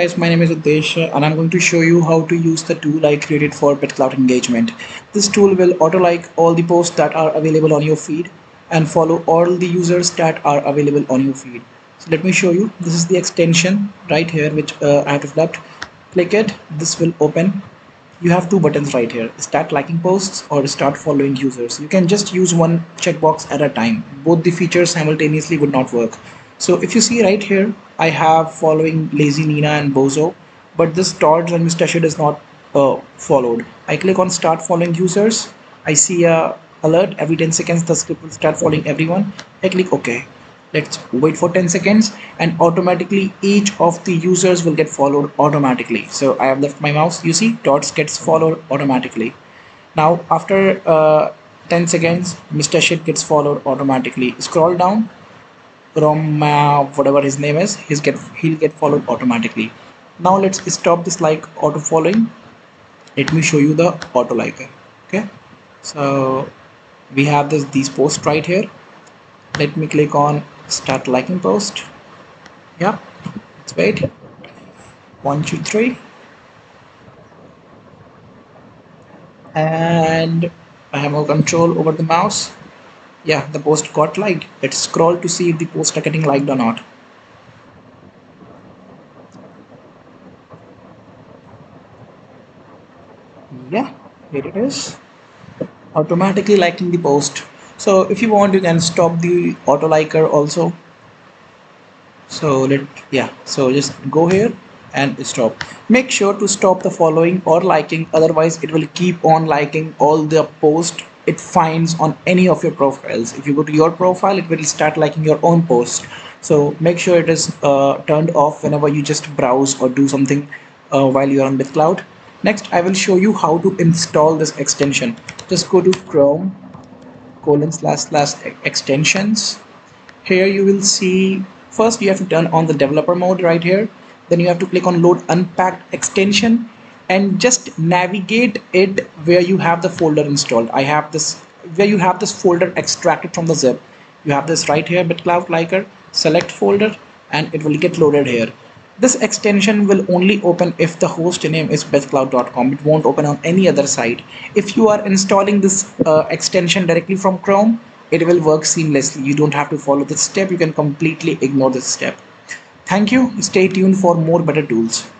Guys, my name is Udesh and I'm going to show you how to use the tool I created for BitClout engagement. This tool will auto-like all the posts that are available on your feed and follow all the users that are available on your feed. So let me show you. This is the extension right here which I have developed. Click it. This will open. You have two buttons right here: start liking posts or start following users. You can just use one checkbox at a time. Both the features simultaneously would not work. So if you see right here, I have following Lazy Nina and Bozo, but this Todd and Mr. Shid is not followed. I click on start following users. I see a alert every 10 seconds the script will start following everyone. I click OK. Let's wait for 10 seconds and automatically each of the users will get followed automatically. So I have left my mouse. You see dots gets followed automatically. Now after 10 seconds, Mr. Shit gets followed automatically. Scroll down from whatever his name is, he'll get followed automatically. Now let's stop this like auto following. Let me show you the auto liker. Okay, so we have these posts right here. Let me click on start liking post. Yeah, let's wait. 1 2 3 and I have more control over the mouse. Yeah, the post got liked. Let's scroll to see if the posts are getting liked or not. Yeah, here it is, automatically liking the post. So if you want, you can stop the auto liker also. So so just go here and stop. Make sure to stop the following or liking, otherwise it will keep on liking all the post it finds on any of your profiles. If you go to your profile, it will start liking your own post. So make sure it is turned off whenever you just browse or do something while you're on BitClout. Next, I will show you how to install this extension. Just go to Chrome //extensions. Here you will see, first you have to turn on the developer mode right here. Then you have to click on load unpacked extension and just navigate it where you have the folder installed. I have this where you have this folder extracted from the zip. You have this right here, BitClout liker. Select folder and it will get loaded here. This extension will only open if the host name is bitclout.com. It won't open on any other site. If you are installing this extension directly from Chrome, it will work seamlessly. You don't have to follow this step. You can completely ignore this step. Thank you. Stay tuned for more better tools.